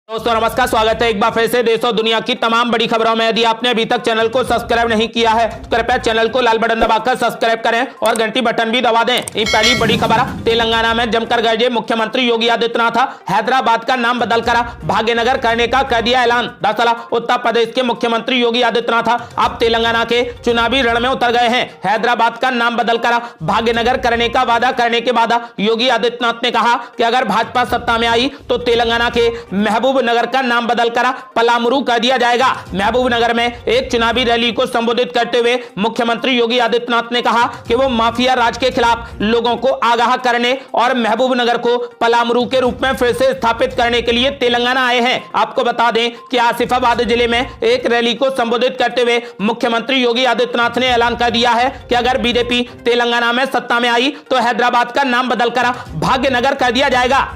दोस्तों नमस्कार, स्वागत है एक बार फिर से देश और दुनिया की तमाम बड़ी खबरों में। यदि आपने अभी तक चैनल को सब्सक्राइब नहीं किया है तो कृपया चैनल को लाल बटन दबाकर सब्सक्राइब करें और घंटी बटन भी दबा दें। ये पहली बड़ी खबर, तेलंगाना में जमकर गरजे मुख्यमंत्री योगी आदित्यनाथ हैदराबाद का नाम बदलकर भाग्यनगर करने का कर दिया ऐलान। दरअसल उत्तर प्रदेश के मुख्यमंत्री योगी आदित्यनाथ अब तेलंगाना के चुनावी रण में उतर गए हैं। हैदराबाद का नाम बदलकर भाग्यनगर करने का वादा करने के बाद योगी आदित्यनाथ ने कहा कि अगर भाजपा सत्ता में आई तो तेलंगाना के महबूब नगर का नाम बदलकर पलामुरू कर दिया जाएगा। महबूब नगर में एक चुनावी रैली को संबोधित करते हुए मुख्यमंत्री योगी आदित्यनाथ ने कहा कि वो माफिया राज के खिलाफ लोगों को आगाह करने और महबूब नगर को पलामुरू के रूप में फिर से स्थापित करने के लिए तेलंगाना आए हैं। आपको बता दें कि आसिफाबाद जिले में एक रैली को संबोधित करते हुए मुख्यमंत्री योगी आदित्यनाथ ने ऐलान कर दिया है कि अगर बीजेपी तेलंगाना में सत्ता में आई तो हैदराबाद का नाम बदलकर भाग्यनगर कर दिया जाएगा।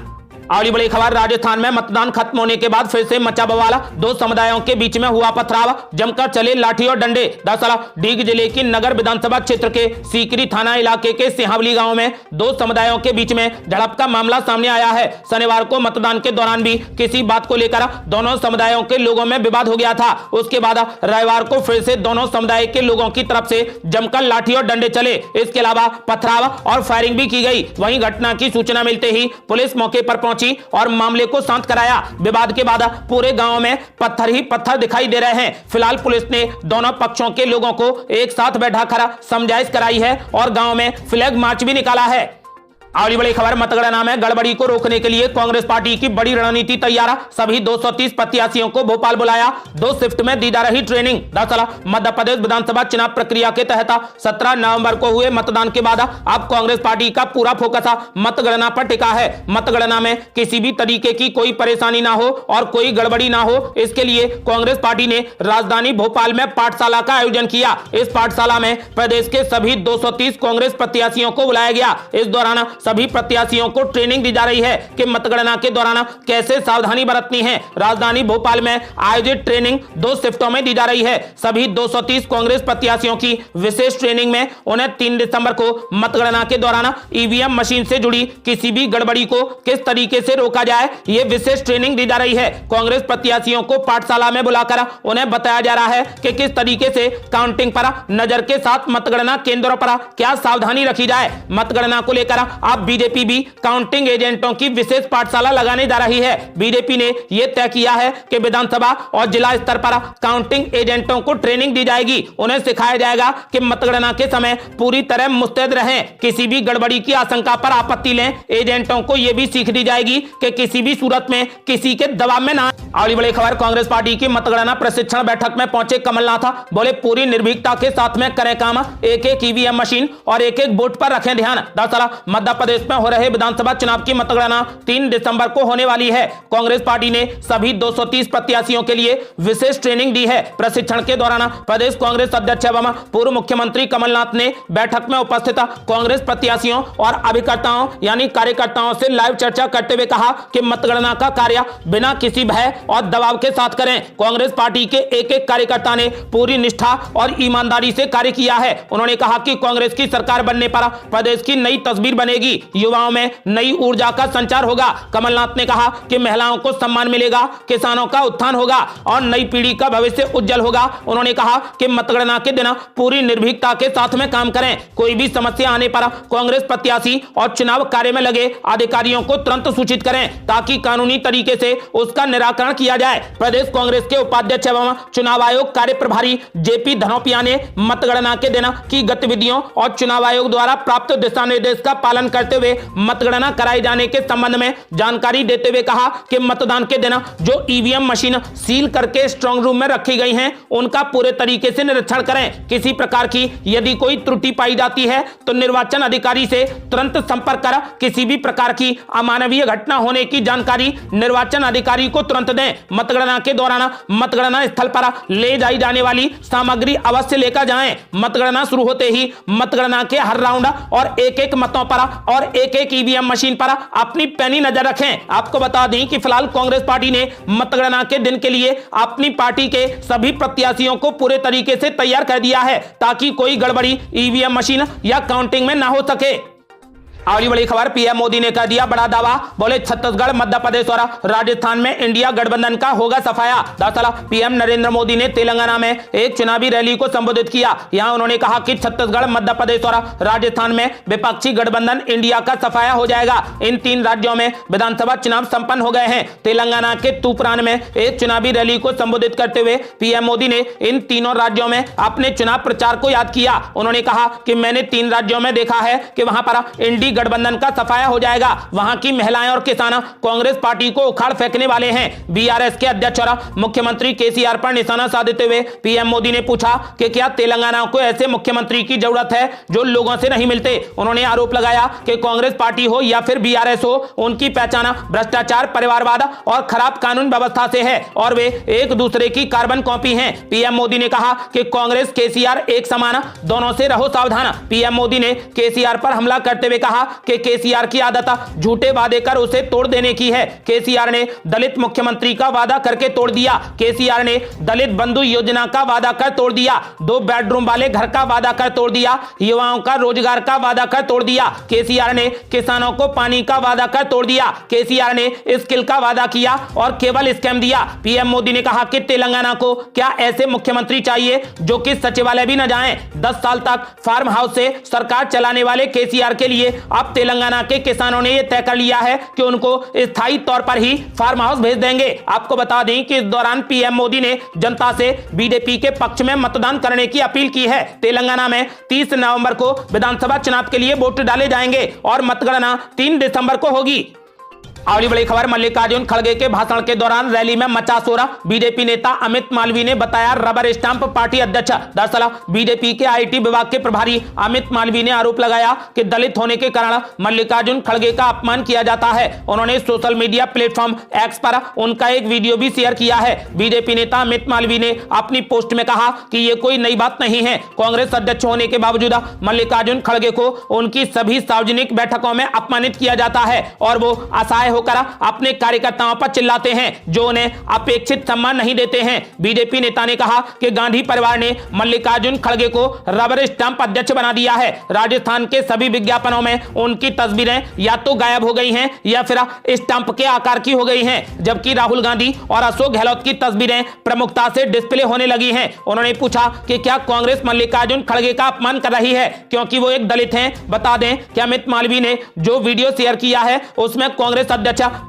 अगली बड़ी खबर, राजस्थान में मतदान खत्म होने के बाद फिर से मचा बवाल। दो समुदायों के बीच में हुआ पथराव, जमकर चले लाठी और डंडे। दरअसल डीग जिले की नगर विधानसभा क्षेत्र के सीकरी थाना इलाके के सिहावली गांव में दो समुदायों के बीच में झड़प का मामला सामने आया है। शनिवार को मतदान के दौरान भी किसी बात को लेकर दोनों समुदायों के लोगों में विवाद हो गया था। उसके बाद रविवार को फिर से दोनों समुदाय के लोगों की तरफ से जमकर लाठी और डंडे चले। इसके अलावा पथराव और फायरिंग भी की गई। वहीं घटना की सूचना मिलते ही पुलिस मौके पर पहुंची और मामले को शांत कराया। विवाद के बाद पूरे गांव में पत्थर ही पत्थर दिखाई दे रहे हैं। फिलहाल पुलिस ने दोनों पक्षों के लोगों को एक साथ बैठाकर समझाइश कराई है और गांव में फ्लैग मार्च भी निकाला है। अगली बड़ी खबर, मतगणना में गड़बड़ी को रोकने के लिए कांग्रेस पार्टी की बड़ी रणनीति तैयार। सभी 230 प्रत्याशियों को भोपाल बुलाया, 2 शिफ्ट में दी जा रही ट्रेनिंग। दरअसल मध्य प्रदेश विधानसभा चुनाव प्रक्रिया के तहत 17 नवंबर को हुए मतदान के बाद अब कांग्रेस पार्टी का पूरा फोकस मतगणना पर टिका है। मतगणना में किसी भी तरीके की कोई परेशानी ना हो और कोई गड़बड़ी ना हो, इसके लिए कांग्रेस पार्टी ने राजधानी भोपाल में पाठशाला का आयोजन किया। इस पाठशाला में प्रदेश के सभी 230 कांग्रेस प्रत्याशियों को बुलाया गया। इस दौरान सभी प्रत्याशियों को ट्रेनिंग दी जा रही है कि मतगणना के दौरान कैसे सावधानी बरतनी है। राजधानी भोपाल में आयोजित ट्रेनिंग 2 शिफ्टों में दी जा रही है। सभी 230 कांग्रेस प्रत्याशियों की विशेष ट्रेनिंग में उन्हें 3 दिसंबर को मतगणना के दौरान ईवीएम मशीन से जुड़ी किसी भी गड़बड़ी को किस तरीके से रोका जाए, यह विशेष ट्रेनिंग दी जा रही है। कांग्रेस प्रत्याशियों को पाठशाला में बुलाकर उन्हें बताया जा रहा है कि किस तरीके से काउंटिंग पर नजर के साथ मतगणना केंद्रों पर क्या सावधानी रखी जाए। मतगणना को लेकर अब बीजेपी भी काउंटिंग एजेंटों की विशेष पाठशाला लगाने जा रही है। बीजेपी ने यह तय किया है कि विधानसभा और जिला स्तर पर काउंटिंग एजेंटों को ट्रेनिंग दी जाएगी। उन्हें सिखाया जाएगा कि मतगणना के समय पूरी तरह मुस्तैद रहें, किसी भी गड़बड़ी की आशंका पर आपत्ति लें। एजेंटों को यह भी सीख दी जाएगी कि किसी भी सूरत में किसी के दबाव में ना। अगली बड़ी खबर, कांग्रेस पार्टी की मतगणना प्रशिक्षण बैठक में पहुंचे कमलनाथ, बोले पूरी निर्भीकता के साथ में करें काम, एक-एक ईवीएम मशीन और एक-एक बूथ पर रखें ध्यान। दरअसल मध्य प्रदेश में हो रहे विधानसभा चुनाव की मतगणना 3 दिसंबर को होने वाली है। कांग्रेस पार्टी ने सभी 230 प्रत्याशियों के लिए विशेष ट्रेनिंग दी है। प्रशिक्षण के दौरान प्रदेश कांग्रेस अध्यक्ष एवं पूर्व मुख्यमंत्री कमलनाथ ने बैठक में उपस्थित कांग्रेस प्रत्याशियों और अभिकर्ताओं यानी कार्यकर्ताओं से लाइव चर्चा करते हुए कहा कि मतगणना का कार्य बिना किसी भय और दबाव के साथ करें। कांग्रेस पार्टी के एक-एक कार्यकर्ता ने पूरी निष्ठा और ईमानदारी से कार्य किया है। उन्होंने कहा कि कांग्रेस की सरकार बनने पर प्रदेश की नई तस्वीर बनेगी, युवाओं में नई ऊर्जा का संचार होगा। कमलनाथ ने कहा कि महिलाओं को सम्मान मिलेगा, किसानों का उत्थान होगा और नई पीढ़ी का भविष्य उज्जवल होगा। उन्होंने कहा कि मतगणना के दिन पूरी निर्भीकता के साथ में काम करें। कोई भी समस्या आने पर कांग्रेस प्रत्याशी और चुनाव कार्य में लगे अधिकारियों को तुरंत सूचित करें ताकि कानूनी तरीके से उसका निराकरण किया जाए। प्रदेश कांग्रेस के उपाध्यक्ष एवं चुनाव आयोग कार्य प्रभारी जेपी धनोपिया ने मतगणना के दिन की गतिविधियों और चुनाव आयोग द्वारा प्राप्त दिशा निर्देश का पालन करते हुए मतगणना कराए जाने के संबंध में जानकारी देते हुए कहा कि मतदान के दिन जो ईवीएम मशीन सील करके स्ट्रांग रूम में रखी गई हैं, उनका पूरे तरीके से निरीक्षण करें। किसी प्रकार की यदि कोई त्रुटि पाई जाती है तो निर्वाचन अधिकारी से तुरंत संपर्क कर किसी भी प्रकार की अमानवीय घटना होने की जानकारी निर्वाचन अधिकारी को तुरंत दें। मतगणना के दौरान मतगणना स्थल पर ले जाई जाने वाली सामग्री अवश्य लेकर जाएं। मतगणना शुरू होते ही मतगणना के हर राउंड और एक-एक मतों पर और एक-एक ईवीएम मशीन पर अपनी पैनी नजर रखें। आपको बता दें कि फिलहाल कांग्रेस पार्टी ने मतगणना के दिन के लिए अपनी पार्टी के सभी प्रत्याशियों को पूरे तरीके से तैयार कर दिया है ताकि कोई गड़बड़ी ईवीएम मशीन या काउंटिंग में ना हो सके। अगली बड़ी खबर, पीएम मोदी ने कर दिया बड़ा दावा, बोले छत्तीसगढ़, मध्य प्रदेश और राजस्थान में इंडिया गठबंधन का होगा सफाया। दरअसल पीएम नरेंद्र मोदी ने तेलंगाना में एक चुनावी रैली को संबोधित किया। यहां उन्होंने कहा कि छत्तीसगढ़, मध्य प्रदेश और राजस्थान में विपक्षी गठबंधन इंडिया का सफाया हो जाएगा। इन 3 राज्यों में विधानसभा चुनाव संपन्न हो गए हैं। तेलंगाना के तूपरान में एक चुनावी रैली को संबोधित करते हुए पीएम मोदी ने इन तीनों राज्यों में अपने चुनाव प्रचार को याद किया। उन्होंने कहा कि मैंने 3 राज्यों में देखा है कि वहां पर इंडी गठबंधन का सफाया हो जाएगा। वहां की महिलाएं और किसान कांग्रेस पार्टी को उखाड़ फेंकने वाले हैं। बीआरएस के अध्यक्ष और मुख्यमंत्री केसीआर पर निशाना साधते हुए पीएम मोदी ने पूछा कि क्या तेलंगाना को ऐसे मुख्यमंत्री की जरूरत है जो लोगों से नहीं मिलते। उन्होंने आरोप लगाया कि कांग्रेस पार्टी हो या फिर बीआरएस हो, उनकी पहचान भ्रष्टाचार, परिवारवाद और खराब कानून व्यवस्था से है और वे एक दूसरे की कार्बन कॉपी हैं। पीएम मोदी ने कहा कि कांग्रेस, केसीआर एक समान, दोनों से रहो सावधान। पीएम मोदी ने केसीआर पर हमला करते हुए कहा कि केसीआर की आदत झूठे वादे कर उसे तोड़ देने की है। केसीआर ने दलित मुख्यमंत्री का वादा करके तोड़ दिया। केसीआर ने दलित बंधु योजना का वादा कर तोड़ दिया। 2 बेडरूम वाले घर का वादा कर तोड़ दिया। युवाओं का रोजगार का वादा कर तोड़ दिया। केसीआर ने किसानों को पानी का वादा कर तोड़ दिया। केसीआर ने स्किल का वादा किया और केवल स्कैम दिया। पीएम मोदी ने कहा कि तेलंगाना को क्या ऐसे मुख्यमंत्री चाहिए जो कि सचिवालय भी न जाएं। 10 साल तक फार्म हाउस से सरकार चलाने वाले केसीआर के लिए अब तेलंगाना के किसानों ने यह तय कर लिया है कि उनको स्थायी तौर पर ही फार्म हाउस भेज देंगे। आपको बता दें कि इस दौरान पीएम मोदी ने जनता से बीजेपी के पक्ष में मतदान करने की अपील की है। तेलंगाना में 30 नवंबर को विधानसभा चुनाव के लिए वोट डाले जाएंगे और मतगणना 3 दिसंबर को होगी। अगली बड़ी खबर, मल्लिकार्जुन खड़गे के भाषण के दौरान रैली में मचा शोर। बीजेपी नेता अमित मालवीय ने बताया रबर स्टाम्प पार्टी अध्यक्ष। दरअसल बीजेपी के आईटी विभाग के प्रभारी अमित मालवीय ने आरोप लगाया कि दलित होने के कारण मल्लिकार्जुन खड़गे का अपमान किया जाता है। उन्होंने सोशल मीडिया प्लेटफॉर्म एक्स पर उनका एक वीडियो भी शेयर किया है। बीजेपी नेता अमित मालवीय ने अपनी पोस्ट में कहा कि यह कोई नई बात नहीं है। कांग्रेस अध्यक्ष होने के बावजूद मल्लिकार्जुन खड़गे को उनकी सभी सार्वजनिक बैठकों में अपमानित किया जाता है और वो असहाय होकर अपने कार्यकर्ताओं पर चिल्लाते हैं जो उन्हें अपेक्षित सम्मान नहीं देते हैं। बीजेपी नेता ने कहा कि गांधी परिवार ने मल्लिकार्जुन खड़गे को रबर स्टाम्प अध्यक्ष बना दिया है। राजस्थान के सभी विज्ञापनों में उनकी तस्वीरें या तो गायब हो गई हैं या फिर स्टाम्प के आकार की हो गई हैं, जबकि राहुल गांधी और अशोक गहलोत की तस्वीरें प्रमुखता से डिस्प्ले होने लगी हैं। उन्होंने पूछा कि क्या कांग्रेस मल्लिकार्जुन खड़गे का अपमान कर रही है क्योंकि वो एक दलित हैं। बता दें कि अमित मालवीय ने जो वीडियो शेयर किया है उसमें कांग्रेस अध्यक्ष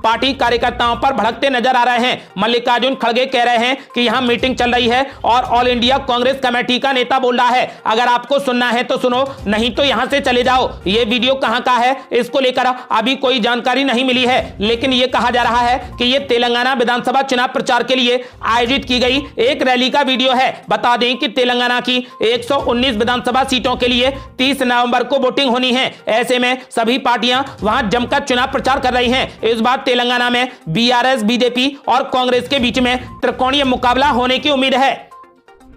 पार्टी कार्यकर्ताओं पर भड़कते नजर आ रहे हैं। मल्लिकार्जुन खड़गे कह रहे हैं कि यहां मीटिंग चल रही है और ऑल इंडिया कांग्रेस कमेटी का नेता बोल रहा है, अगर आपको सुनना है तो सुनो, नहीं तो यहां से चले जाओ। ये वीडियो कहां का है इसको लेकर अभी कोई जानकारी नहीं मिली है, लेकिन यह कहा जा रहा है कि यह तेलंगाना विधानसभा चुनाव प्रचार के लिए आयोजित की गई एक रैली का वीडियो है। बता दें कि तेलंगाना की 119 विधानसभा सीटों के लिए 30 नवंबर को वोटिंग होनी है। ऐसे में सभी पार्टियां वहां जमकर चुनाव प्रचार कर रही हैं। इस बार तेलंगाना में बीआरएस, बीजेपी और कांग्रेस के बीच में त्रिकोणीय मुकाबला होने की उम्मीद है।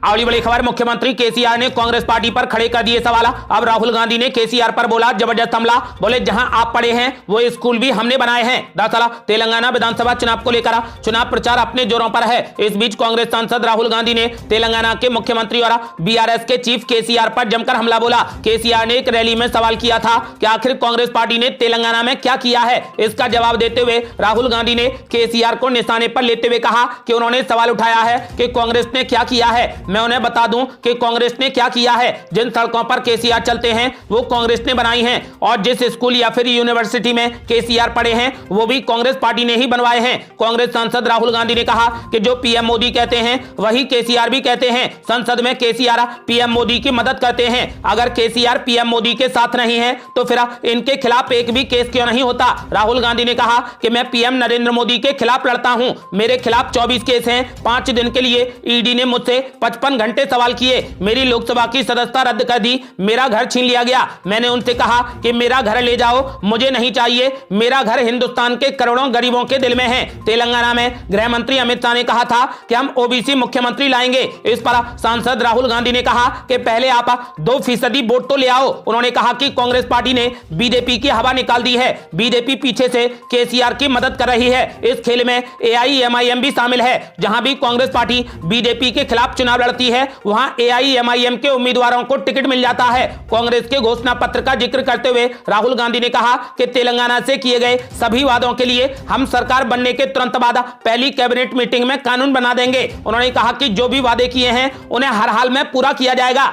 अगली बड़ी खबर, मुख्यमंत्री केसीआर ने कांग्रेस पार्टी पर खड़े कर दिए सवाल। अब राहुल गांधी ने केसीआर पर बोला जबरदस्त हमला। बोले जहां आप पढ़े हैं वो स्कूल भी हमने बनाए हैं। दरअसल तेलंगाना विधानसभा चुनाव को लेकर चुनाव प्रचार अपने जोरों पर है। इस बीच कांग्रेस सांसद राहुल गांधी ने तेलंगाना के मुख्यमंत्री और बीआरएस के चीफ केसीआर पर जमकर हमला बोला। केसीआर ने एक रैली में सवाल किया था कि आखिर कांग्रेस पार्टी ने तेलंगाना में क्या किया है। इसका जवाब देते हुए राहुल गांधी ने केसीआर को निशाने पर लेते हुए कहा कि उन्होंने सवाल उठाया है कि कांग्रेस ने क्या किया है। मैं उन्हें बता दूं कि कांग्रेस ने क्या किया है। जिन सड़कों पर केसीआर चलते हैं वो कांग्रेस ने बनाई हैं और जिस स्कूल या फिर यूनिवर्सिटी में केसीआर पढ़े हैं वो भी कांग्रेस पार्टी ने ही बनवाए हैं। कांग्रेस सांसद राहुल गांधी ने कहा कि जो पीएम मोदी कहते हैं वही केसीआर भी कहते हैं। संसद में केसीआर पीएम मोदी की मदद करते हैं। अगर केसीआर पीएम मोदी के साथ नहीं है तो फिर इनके खिलाफ एक भी केस क्यों नहीं होता। राहुल गांधी ने कहा कि मैं पीएम नरेंद्र मोदी के खिलाफ लड़ता हूं। मेरे खिलाफ 24 केस हैं। 5 दिन के लिए ईडी ने मुझसे 55 घंटे सवाल किए। मेरी लोकसभा की सदस्यता रद्द कर दी। मेरा घर छीन लिया गया। मैंने उनसे कहा कि मेरा घर ले जाओ, मुझे नहीं चाहिए। मेरा घर हिंदुस्तान के करोड़ों गरीबों के दिल में है। तेलंगाना में गृह मंत्री अमित शाह ने कहा था कि हम ओबीसी मुख्यमंत्री लाएंगे। इस पर सांसद राहुल गांधी ने कहा कि पहले आप 2% वोट तो ले आओ। उन्होंने कहा कि कांग्रेस पार्टी ने बीजेपी की हवा निकाल दी है। बीजेपी पीछे से केसीआर की मदद कर रही है। इस खेल में एआईएमआईएम भी शामिल है, जहां भी कांग्रेस पार्टी बीजेपी के खिलाफ चुनाव लड़ती है वहां AIMIM के उम्मीदवारों को टिकट मिल जाता है। कांग्रेस के घोषणा पत्र का जिक्र करते हुए राहुल गांधी ने कहा कि तेलंगाना से किए गए सभी वादों के लिए हम सरकार बनने के तुरंत बाद पहली कैबिनेट मीटिंग में कानून बना देंगे। उन्होंने कहा कि जो भी वादे किए हैं उन्हें हर हाल में पूरा किया जाएगा।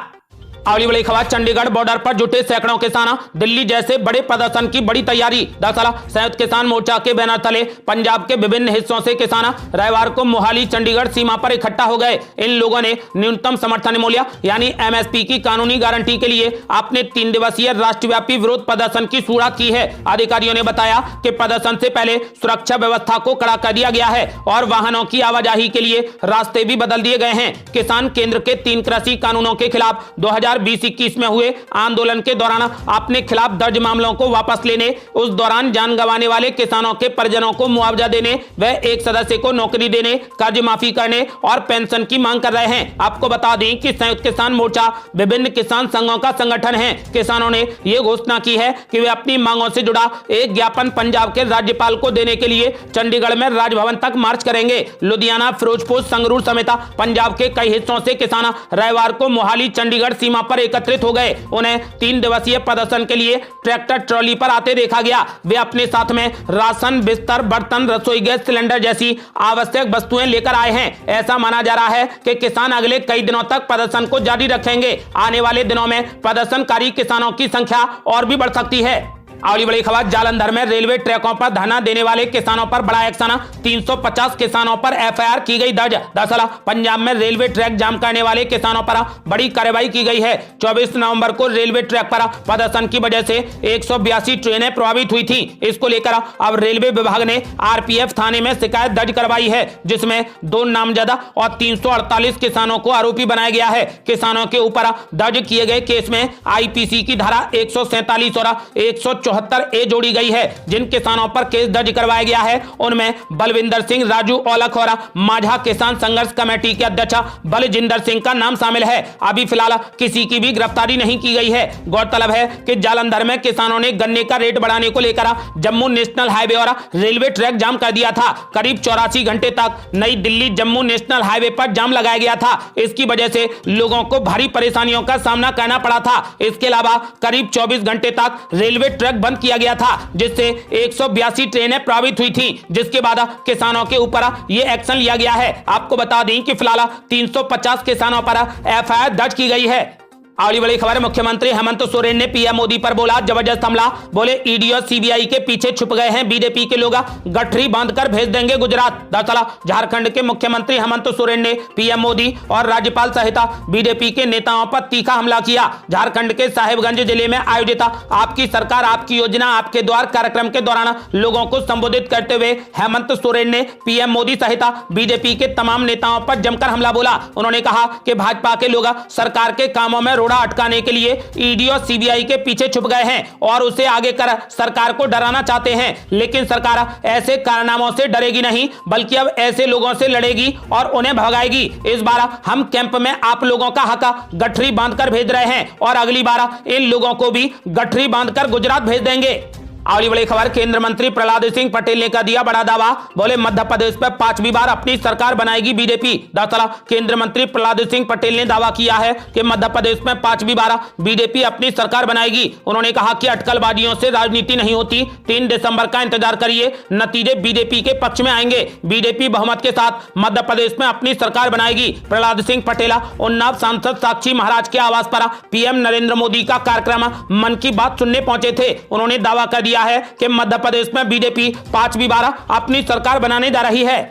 अगली बड़ी खबर, चंडीगढ़ बॉर्डर पर जुटे सैकड़ों किसान, दिल्ली जैसे बड़े प्रदर्शन की बड़ी तैयारी। दरअसल संयुक्त किसान मोर्चा के बैनर तले पंजाब के विभिन्न हिस्सों से किसान रविवार को मोहाली चंडीगढ़ सीमा पर इकट्ठा हो गए। इन लोगों ने न्यूनतम समर्थन मूल्य यानी MSP की कानूनी गारंटी के लिए अपने 3 दिवसीय राष्ट्रव्यापी विरोध प्रदर्शन की शुरुआत की है। अधिकारियों ने बताया कि प्रदर्शन से पहले सुरक्षा व्यवस्था को कड़ा कर दिया गया है और वाहनों की आवाजाही के लिए रास्ते भी बदल दिए गए हैं। किसान केंद्र के 3 कृषि कानूनों के खिलाफ 2020-21 में हुए आंदोलन के दौरान अपने खिलाफ दर्ज मामलों को वापस लेने, उस दौरान जान गंवाने वाले किसानों के परिजनों को मुआवजा देने, व एक सदस्य को नौकरी देने, कर्ज माफी करने और पेंशन की मांग कर रहे हैं। आपको बता दें कि संयुक्त किसान मोर्चा विभिन्न किसान संघों का संगठन है। किसानों ने यह घोषणा की है कि वे अपनी मांगों से जुड़ा एक ज्ञापन पंजाब के राज्यपाल को देने के लिए चंडीगढ़ में राजभवन तक मार्च करेंगे। लुधियाना, फिरोजपुर, संगरूर समेत पंजाब के कई हिस्सों से किसान रविवार को मोहाली चंडीगढ़ सीमा पर एकत्रित हो गए। उन्हें 3 दिवसीय प्रदर्शन के लिए ट्रैक्टर ट्रॉली पर आते देखा गया। वे अपने साथ में राशन, बिस्तर, बर्तन, रसोई गैस सिलेंडर जैसी आवश्यक वस्तुएं लेकर आए हैं। ऐसा माना जा रहा है कि किसान अगले कई दिनों तक प्रदर्शन को जारी रखेंगे। आने वाले दिनों में प्रदर्शनकारी किसानों की संख्या और भी बढ़ सकती है। अगली बड़ी खबर, जालंधर में रेलवे ट्रैकों पर धरना देने वाले किसानों पर बड़ा एक्शन, 350 किसानों पर FIR की गई दर्ज। दरअसल पंजाब में रेलवे ट्रैक जाम करने वाले किसानों पर बड़ी कार्रवाई की गई है। 24 नवंबर को रेलवे ट्रैक पर प्रदर्शन की वजह से 182 ट्रेनें प्रभावित हुई थी। इसको लेकर अब रेलवे विभाग ने RPF थाने में शिकायत दर्ज करवाई है, जिसमें 2 नामजद और 348 किसानों को आरोपी बनाया गया है। किसानों के ऊपर दर्ज किए गए केस में IPC की धारा 147 और 174A जोड़ी गई है। जिन किसानों पर केस दर्ज करवाया गया है उनमें बलविंदर सिंह, राजू औलख और माझा किसान संघर्ष कमेटी के अध्यक्ष बलजिंदर सिंह का नाम शामिल है। अभी फिलहाल किसी की भी गिरफ्तारी नहीं की गई है। गौरतलब है कि जालंधर में किसानों ने गन्ने का रेट बढ़ाने को लेकर जम्मू नेशनल हाईवे और रेलवे ट्रैक जाम कर दिया था। करीब 84 घंटे तक नई दिल्ली जम्मू नेशनल हाईवे पर जाम लगाया गया था। इसकी वजह से लोगों को भारी परेशानियों का सामना करना पड़ा था। इसके अलावा करीब 24 घंटे तक रेलवे ट्रैक बंद किया गया था, जिससे 182 ट्रेनें प्रभावित हुई थी, जिसके बाद किसानों के ऊपर यह एक्शन लिया गया है। आपको बता दें कि फिलहाल 350 किसानों पर FIR दर्ज की गई है। अगली बड़ी खबर, मुख्यमंत्री हेमंत सोरेन ने PM मोदी पर बोला जबरदस्त हमला। बोले ED और CBI के पीछे छुप गए हैं BJP के लोग, गठरी बांधकर भेज देंगे गुजरात। दरअसल झारखंड के मुख्यमंत्री हेमंत सोरेन ने PM मोदी और राज्यपाल सहित BJP के नेताओं पर तीखा हमला किया। झारखंड के साहिबगंज जिले में आयोजित आपकी सरकार आपकी योजना आपके द्वार कार्यक्रम के दौरान लोगों को संबोधित करते हुए हेमंत सोरेन ने PM मोदी सहित BJP के तमाम नेताओं पर जमकर हमला बोला। उन्होंने कहा कि भाजपा के लोग सरकार के कामों में रोड़ा अटकाने के लिए ED और CBI के पीछे छुप गए हैं और उसे आगे कर सरकार को डराना चाहते हैं। लेकिन सरकार ऐसे कारनामों से डरेगी नहीं, बल्कि अब ऐसे लोगों से लड़ेगी और उन्हें भगाएगी। इस बार हम कैंप में आप लोगों का हक गठरी बांधकर भेज रहे हैं और अगली बार इन लोगों को भी गठरी बांधकर गुजरात भेज देंगे। अगली बड़ी खबर, केंद्र मंत्री प्रहलाद सिंह पटेल ने कर दिया बड़ा दावा। बोले मध्य प्रदेश पर 5वीं बार अपनी सरकार बनाएगी BJP। दरअसल केंद्र मंत्री प्रहलाद सिंह पटेल ने दावा किया है कि मध्य प्रदेश में 5वीं बार BJP अपनी सरकार बनाएगी। उन्होंने कहा कि अटकलबाजियों से राजनीति नहीं होती। 3 दिसंबर का इंतजार करिए, नतीजे BJP के पक्ष में आएंगे। BJP बहुमत के साथ मध्य प्रदेश में अपनी सरकार बनाएगी। प्रहलाद सिंह पटेल उन्नाव सांसद साक्षी महाराज के आवास पर PM नरेंद्र मोदी का कार्यक्रम मन की बात सुनने पहुंचे थे। उन्होंने दावा कर है कि मध्य प्रदेश में BJP 5वीं बार अपनी सरकार बनाने जा रही है।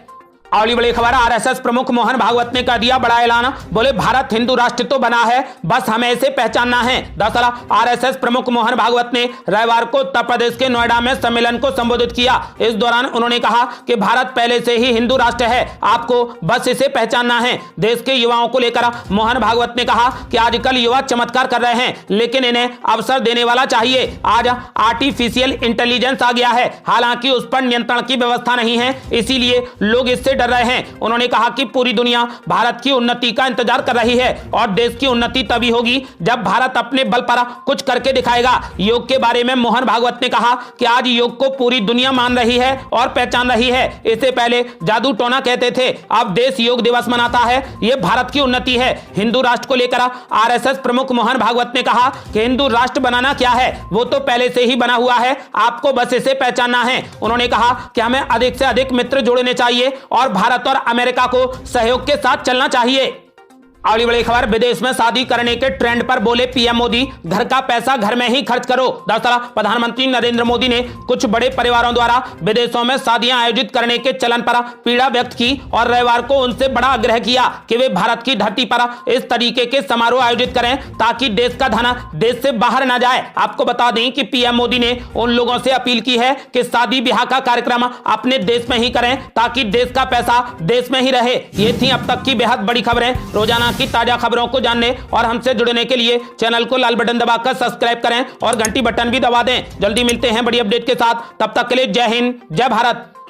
अगली बड़ी खबर, RSS प्रमुख मोहन भागवत ने कर दिया बड़ा ऐलान। बोले भारत हिंदू राष्ट्र तो बना है, बस हमें इसे पहचानना है। दरअसल RSS प्रमुख मोहन भागवत ने रविवार को उत्तर प्रदेश के नोएडा में सम्मेलन को संबोधित किया। इस दौरान उन्होंने कहा कि भारत पहले से ही हिंदू राष्ट्र है, आपको बस इसे पहचानना है। देश के युवाओं को लेकर मोहन भागवत ने कहा कि आजकल युवा चमत्कार कर रहे हैं, लेकिन इन्हें अवसर देने वाला चाहिए। आज आर्टिफिशियल इंटेलिजेंस आ गया है, हालांकि उस पर नियंत्रण की व्यवस्था नहीं है, इसीलिए लोग इससे डर रहे हैं। उन्होंने कहा कि पूरी दुनिया भारत की उन्नति का इंतजार कर रही है और देश की उन्नति तभी होगी जब भारत अपने बल पर कुछ करके दिखाएगा। योग के बारे में मोहन भागवत ने कहा कि आज योग को पूरी दुनिया मान रही है और पहचान रही है। इससे पहले जादू टोना कहते थे, अब देश योग दिवस मनाता है। यह भारत की उन्नति है। हिंदू राष्ट्र को लेकर आरएसएस प्रमुख मोहन भागवत ने कहा कि हिंदू राष्ट्र बनाना क्या है, वो तो पहले से ही बना हुआ है, आपको बस इसे पहचानना है। उन्होंने कहा कि हमें अधिक से अधिक मित्र जोड़ने चाहिए और भारत और अमेरिका को सहयोग के साथ चलना चाहिए। अगली बड़ी खबर, विदेश में शादी करने के ट्रेंड पर बोले पीएम मोदी, घर का पैसा घर में ही खर्च करो। दरअसल प्रधानमंत्री नरेंद्र मोदी ने कुछ बड़े परिवारों द्वारा विदेशों में शादियां आयोजित करने के चलन पर पीड़ा व्यक्त की और रविवार को उनसे बड़ा आग्रह किया कि वे भारत की धरती पर इस तरीके के समारोह आयोजित करें ताकि देश का धन देश से बाहर न जाए। आपको बता दें कि पीएम मोदी ने उन लोगों से अपील की है कि शादी ब्याह का कार्यक्रम अपने देश में ही करें ताकि देश का पैसा देश में ही रहे। ये थी अब तक की बेहद बड़ी खबरें। रोजाना की ताजा खबरों को जानने और हमसे जुड़ने के लिए चैनल को लाल बटन दबाकर सब्सक्राइब करें और घंटी बटन भी दबा दें। जल्दी मिलते हैं बड़ी अपडेट के साथ, तब तक के लिए जय हिंद, जय भारत।